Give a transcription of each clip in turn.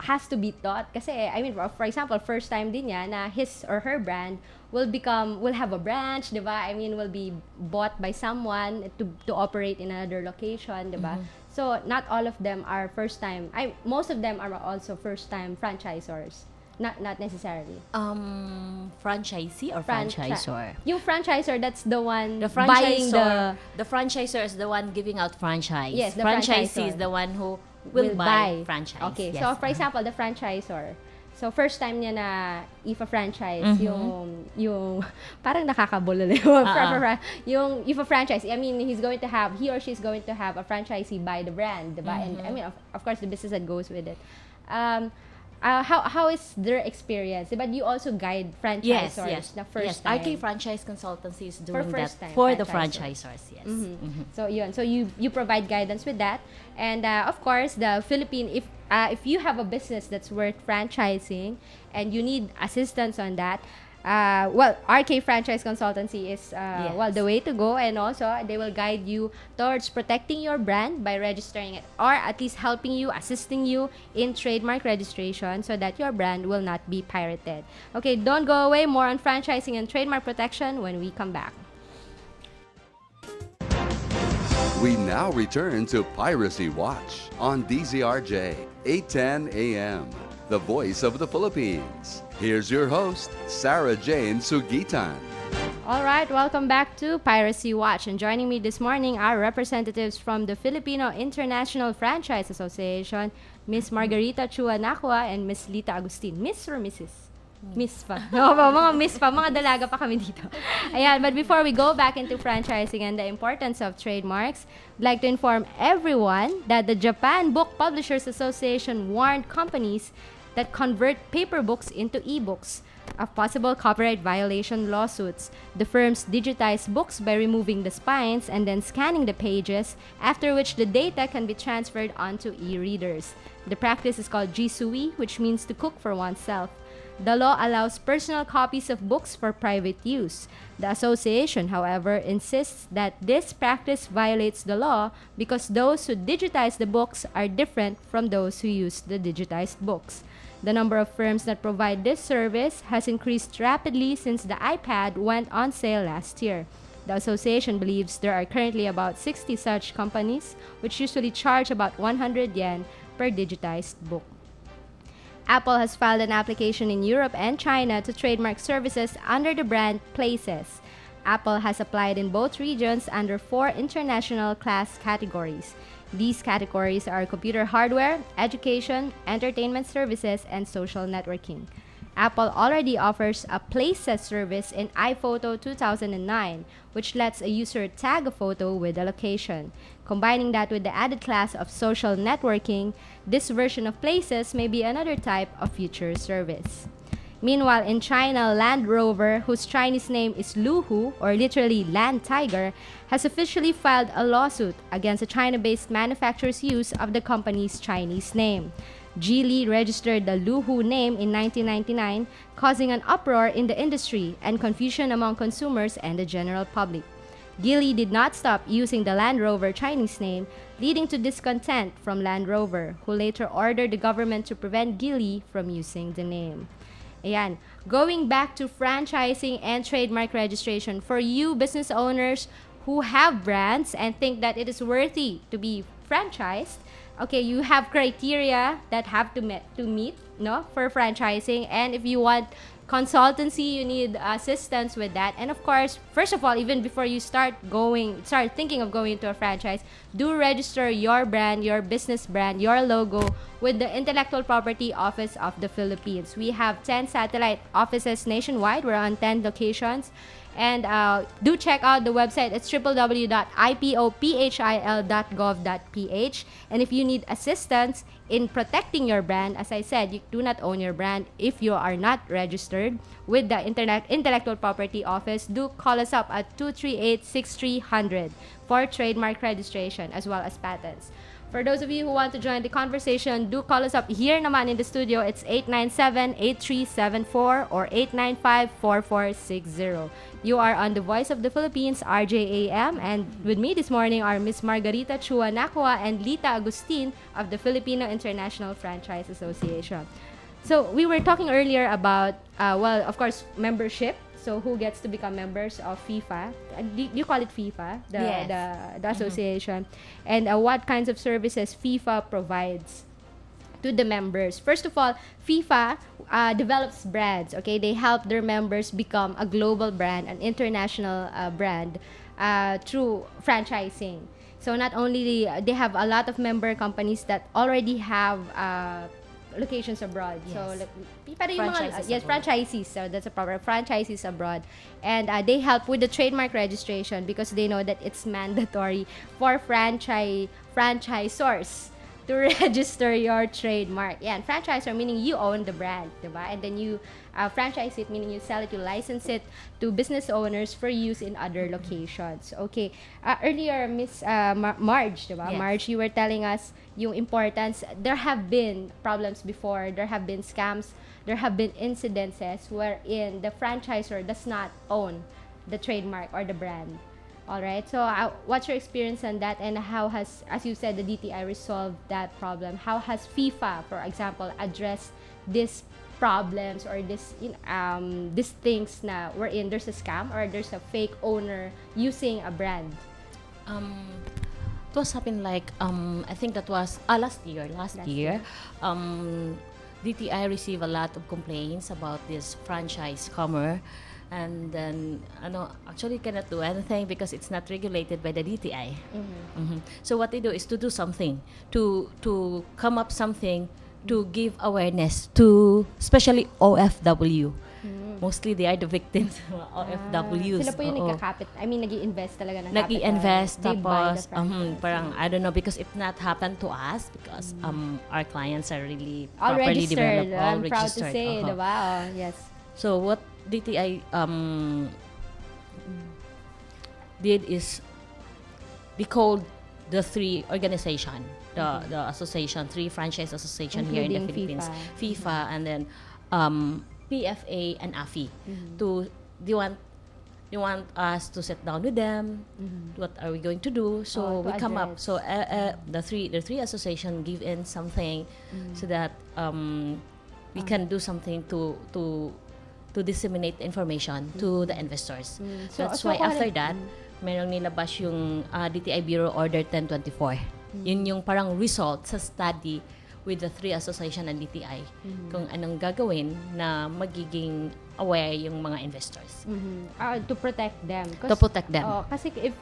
has to be taught kasi I mean for example first time din niya na his or her brand will have a branch, 'di ba? I mean will be bought by someone to operate in another location, 'di ba? So not all of them are first time. Most of them are also first time franchisors. Not necessarily. Franchisee or franchisor? Yung franchisor, that's the one The buying the franchisor is the one giving out franchise. Yes, the franchisee is franchisor. the one who will buy franchise. Okay, yes. so for example, the franchisor. So first time niya na if-a-franchise yung parang nakakabulol yung if-a-franchise, I mean he or she is going to have a franchisee buy the brand, diba? And I mean of course the business that goes with it. How is their experience? But you also guide franchisors na first time. RK Franchise Consultancy is doing that time for the franchisors. Yes. So yun. So you provide guidance with that, and of course the Philippine if you have a business that's worth franchising and you need assistance on that. RK Franchise Consultancy is the way to go, and also they will guide you towards protecting your brand by registering it, or at least helping you, assisting you in trademark registration so that your brand will not be pirated. Okay, don't go away. More on franchising and trademark protection when we come back. We now return to Piracy Watch on DZRJ 810 AM, the voice of the Philippines. Here's your host, Sarah Jane Sugitan. All right, welcome back to Piracy Watch. And joining me this morning are representatives from the Filipino International Franchise Association, Miss Margarita Chua Nakwa and Miss Lita Agustin. Miss or Mrs.? Miss pa. Mga miss pa. Mga dalaga pa kami dito. Ayan, but before we go back into franchising and the importance of trademarks, I'd like to inform everyone that the Japan Book Publishers Association warned companies that convert paper books into e-books of possible copyright violation lawsuits. The firms digitize books by removing the spines and then scanning the pages, after which the data can be transferred onto e-readers. The practice is called jisui, which means to cook for oneself. The law allows personal copies of books for private use. The association, however, insists that this practice violates the law because those who digitize the books are different from those who use the digitized books. The number of firms that provide this service has increased rapidly since the iPad went on sale last year. The association believes there are currently about 60 such companies, which usually charge about 100 yen per digitized book. Apple has filed an application in Europe and China to trademark services under the brand Places. Apple has applied in both regions under 4 international class categories. These categories are computer hardware, education, entertainment services, and social networking. Apple already offers a Places service in iPhoto 2009, which lets a user tag a photo with a location. Combining that with the added class of social networking, this version of Places may be another type of future service. Meanwhile, in China, Land Rover, whose Chinese name is Luhu, or literally Land Tiger, has officially filed a lawsuit against a China-based manufacturer's use of the company's Chinese name. Geely registered the Luhu name in 1999, causing an uproar in the industry and confusion among consumers and the general public. Geely did not stop using the Land Rover Chinese name, leading to discontent from Land Rover, who later ordered the government to prevent Geely from using the name. Ayan. Going back to franchising and trademark registration, for you business owners who have brands and think that it is worthy to be franchised, okay, you have criteria that have to meet, no, for franchising. And if you want consultancy, you need assistance with that. And of course, first of all, even before you start thinking of going into a franchise, do register your brand, your business brand, your logo with the Intellectual Property Office of the Philippines. We have 10 satellite offices nationwide. We're on 10 locations. And do check out the website. It's www.ipophil.gov.ph. And if you need assistance in protecting your brand, as I said, you do not own your brand if you are not registered with the Intellectual Property Office. Do call us up at 238-6300 for trademark registration as well as patents. For those of you who want to join the conversation, do call us up here naman in the studio. It's 897-8374 or 895-4460. You are on the Voice of the Philippines, RJAM, and with me this morning are Miss Margarita Chua Nakua and Lita Agustin of the Filipino International Franchise Association. So we were talking earlier about, of course, membership. So who gets to become members of FIFA? You call it FIFA, the association, and what kinds of services FIFA provides to the members. First of all, FIFA develops brands. Okay, they help their members become a global brand, an international brand through franchising. So not only they have a lot of member companies that already have locations abroad. Yes. So pero yung mga, Franchises abroad. franchisees. So that's a proper franchisees abroad, and they help with the trademark registration because they know that it's mandatory for franchisors to register your trademark. Yeah, and franchisor meaning you own the brand, diba? And then you franchise it, meaning you sell it, you license it to business owners for use in other locations. Okay. Earlier, Miss Marge, diba? Yes. Marge, you were telling us yung importance. There have been problems before. There have been scams. There have been incidences wherein the franchisor does not own the trademark or the brand. All right. So, what's your experience on that, and how has, as you said, the DTI resolved that problem? How has FIFA, for example, addressed these problems or these things na wherein there's a scam or there's a fake owner using a brand? It was happened like I think that was last year. DTI received a lot of complaints about this franchise comer, and then actually cannot do anything because it's not regulated by the DTI. So what they do is to do something to come up something to give awareness to especially OFW. Mostly they are the victims of OFWs. Sila po yung Oo. nagkakapit. I mean, nag-i-invest talaga ng capital. Nag-i-invest They buy the tapos franchise. parang I don't know because it not happened to us because our clients are really All properly registered. developed, all I'm proud to registered. say, Uh-huh. diba? Oh, yes. So what DTI did is they called the three organization, the association, three franchise association here in the Including Philippines, FIFA. FIFA, and then PFA and AFI. They want us to sit down with them. What are we going to do? So To we come up. address. So the three association give in something so that we can do something to disseminate information to the investors. So- That's so why kung after halim- that, merong nilabas yung DTI Bureau Order 1024. Yun yung parang result sa study with the three association and DTI kung anong gagawin na magiging aware yung mga investors. To protect them. To protect them. Kasi if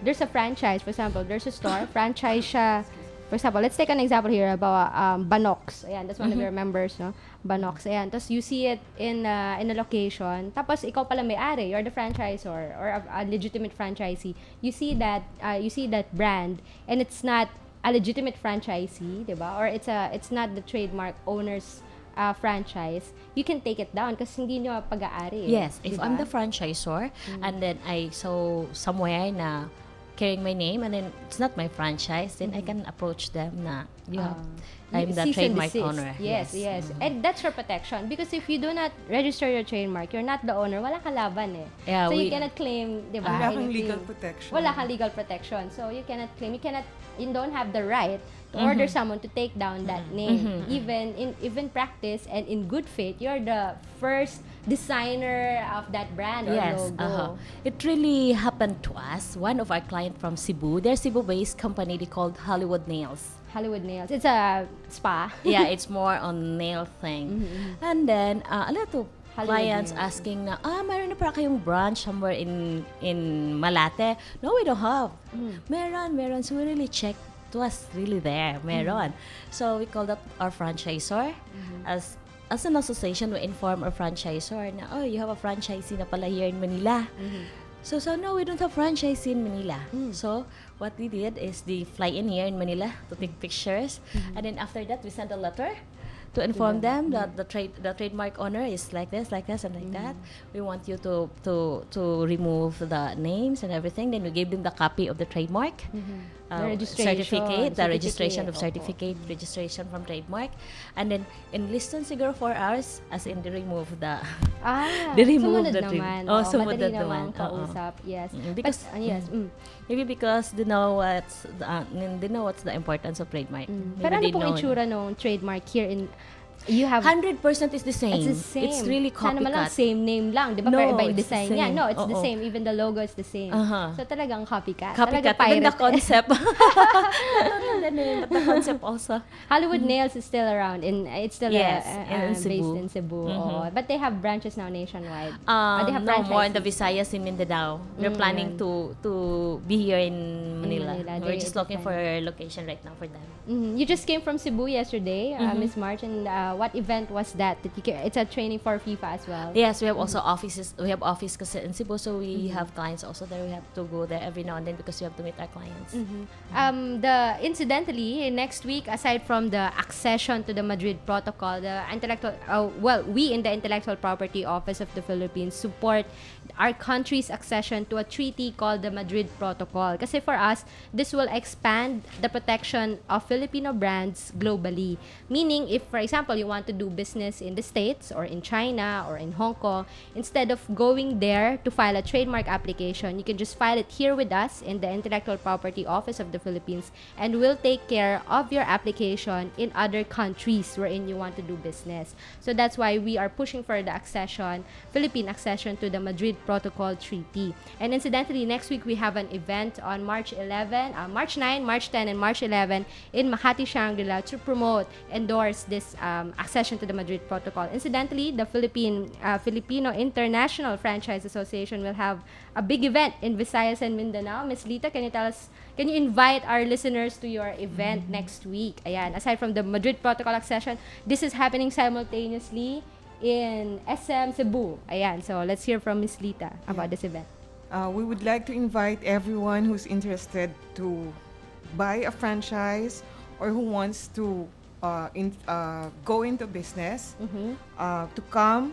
there's a franchise, for example, there's a store, franchise siya. For example, let's take an example here about Banox. Ayan, that's one of your members, no? Banox. Ayan, tapos you see it in a location. Tapos ikaw pala may-ari, you're the franchisor or a legitimate franchisee. You see that brand and it's not a legitimate franchisee, diba? Or it's not the trademark owner's franchise, you can take it down kasi hindi nyo pag-aari. Yes, if diba? I'm the franchisor and then I saw somewhere na carrying my name and then it's not my franchise, then I can approach them na I'm the cease and trademark desist. owner. Yes. And that's your protection because if you do not register your trademark, you're not the owner, wala kang laban eh. Yeah, so you we- cannot claim, di ba? Wala kang anything. legal protection. Wala kang legal protection. So you cannot claim, you don't have the right to order someone to take down that name. Even practice and in good faith, you're the first designer of that brand or Yes, logo. It really happened to us. One of our client from Cebu, they're Cebu-based company, they called Hollywood Nails. Hollywood Nails. It's a spa. Yeah, it's more on nail thing. And then a lot of Hollywood clients nails. asking na, mayroon na para kayong branch somewhere in Malate? No, we don't have. Meron. So we really checked. It was really there. Meron. So we called up our franchisor. As an association, we inform our franchisor na, you have a franchisee na pala here in Manila. So no, we don't have franchise in Manila. So what we did is they fly in here in Manila to take pictures, and then after that we sent a letter to inform them that the trademark owner is like this, and like that. We want you to remove the names and everything. Then we gave them the copy of the trademark. The registration, certificate, the registration of opo. certificate, registration from trademark, and then enlistan siguro 4 hours, as in they remove the they remove sumunod the naman. Oh, Oo, sumunod madali naman. namang kausap. Yes. Because But, yes. maybe because they know what's the importance of trademark. Maybe Pero ano they pong know. itsura nung trademark here in you have 100% is the same. It's the same. It's really Sana naman lang copycat. same name lang. Di ba? No, Pero iba yung it's the design niya. same. No, it's the Oo. same. Even the logo is the same. Uh-huh. So talagang copycat. Copycat. Talagang Even the pirate. concept. I don't know the name, but the concept also. Hollywood Nails is still around. It's still Yes, in based Cebu. in Cebu. Oo. But they have branches now nationwide. They have No, more in the franchises. Visayas in Mindanao. We're planning to be here in Manila. Manila. We're They just looking for plan. a location right now for them. You just came from Cebu yesterday, Miss March, and what event was that? It's a training for FIFA as well. Yes, we have also offices. We have office kasi in Cebu, so we have clients also there. We have to go there every now and then because we have to meet our clients. Incidentally, next week, aside from the accession to the Madrid Protocol, we in the Intellectual Property Office of the Philippines support our country's accession to a treaty called the Madrid Protocol. Kasi for us, this will expand the protection of Filipino brands globally. Meaning, if for example, you want to do business in the States or in China or in Hong Kong, instead of going there to file a trademark application, you can just file it here with us in the Intellectual Property Office of the Philippines, and we'll take care of your application in other countries wherein you want to do business. So that's why we are pushing for the Philippine accession to the Madrid Protocol Treaty. And incidentally, next week we have an event on March 9, March 10, and March 11 in Makati, Shangri-La to promote, endorse this accession to the Madrid Protocol. Incidentally, the Filipino International Franchise Association will have a big event in Visayas and Mindanao. Miss Lita, can you invite our listeners to your event next week? Ayan, aside from the Madrid Protocol accession, this is happening simultaneously in SM Cebu. Ayan, so let's hear from Miss Lita about this event. We would like to invite everyone who's interested to buy a franchise or who wants to go into business to come.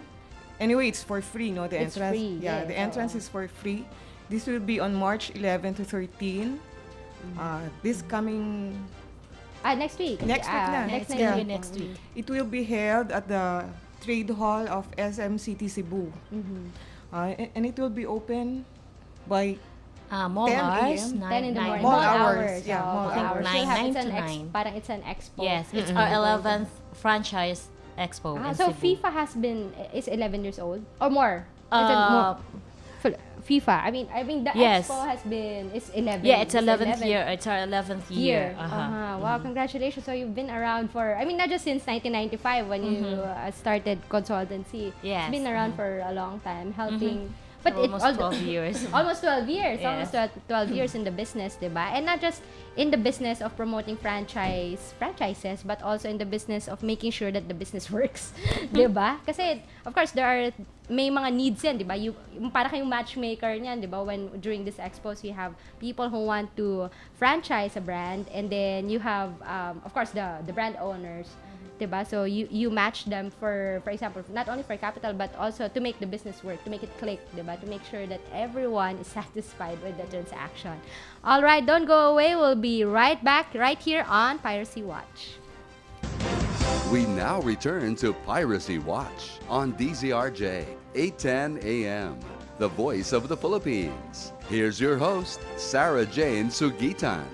Anyway, it's for free, no? The It's entrance. free, Yeah, yes, the entrance oo. is for free. This will be on March 11 to 13. This coming Next week. Next week na. Next Yeah. week. Next week. it will be held at the Trade Hall of SM City Cebu. And it will be open by Mall 10 hours, a.m. 10 in the morning. Mall Mall hours. hours. Yeah, Oo, mall mall hours. hours. Nine, So, nine it's to an nine. parang it's an expo. Yes, it's our 11th franchise expo in So Cebu. FIFA is 11 years old or more. It's Uh, FIFA. I mean the Yes. expo is 11. Yeah, it's 11th year. It's our 11th year. Wow, congratulations. So you've been around for, not just since 1995 when you started consultancy. Yes. It's been around for a long time helping. But it Almost 12 years. Almost 12 years. Yes. Almost 12 years in the business, diba? And not just in the business of promoting franchises, but also in the business of making sure that the business works. Diba? Kasi, of course, may mga needs yan, diba? Yung para kayong matchmaker niyan, diba? During this expos, you have people who want to franchise a brand, and then you have, of course, the brand owners. Diba? So you match them for example, not only for capital but also to make the business work, to make it click, diba? To make sure that everyone is satisfied with the transaction. All right, don't go away. We'll be right back right here on Piracy Watch. We now return to Piracy Watch on DZRJ 810 AM, the voice of the Philippines. Here's your host, Sarah Jane Sugitan.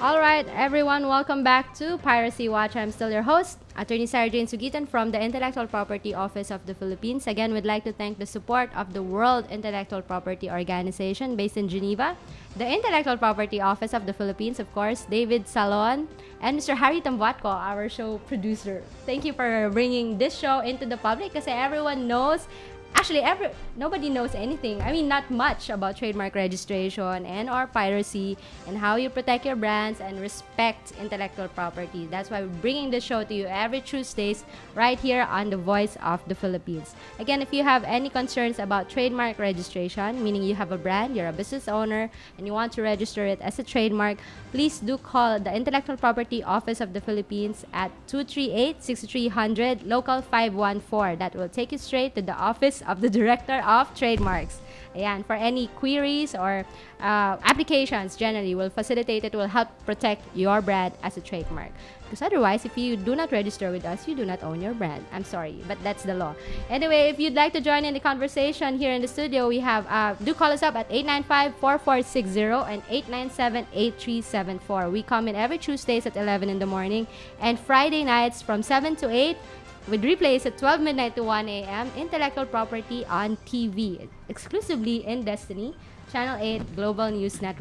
All right, everyone, welcome back to Piracy Watch. I'm still your host, Attorney Sarah Jane Sugitan from the Intellectual Property Office of the Philippines. Again, we'd like to thank the support of the World Intellectual Property Organization based in Geneva, the Intellectual Property Office of the Philippines, of course, David Salon, and Mr. Harry Tambuatco, our show producer. Thank you for bringing this show into the public kasi everyone knows actually nobody knows anything. I mean, not much about trademark registration and or piracy and how you protect your brands and respect intellectual property. That's why we're bringing the show to you every Tuesdays right here on The Voice of the Philippines. Again, if you have any concerns about trademark registration, meaning you have a brand, you're a business owner, and you want to register it as a trademark, please do call the Intellectual Property Office of the Philippines at 238-6300, local 514. That will take you straight to the Office of the Director of Trademarks. Ayan, for any queries or applications, generally, will facilitate it, will help protect your brand as a trademark. Because otherwise, if you do not register with us, you do not own your brand. I'm sorry, but that's the law. Anyway, if you'd like to join in the conversation here in the studio, we have, do call us up at 895-4460 and 897-8374. We come in every Tuesdays at 11 in the morning and Friday nights from 7 to 8 with replays at 12 midnight to 1 a.m. Intellectual Property on TV, exclusively in Destiny, Channel 8 Global News Network.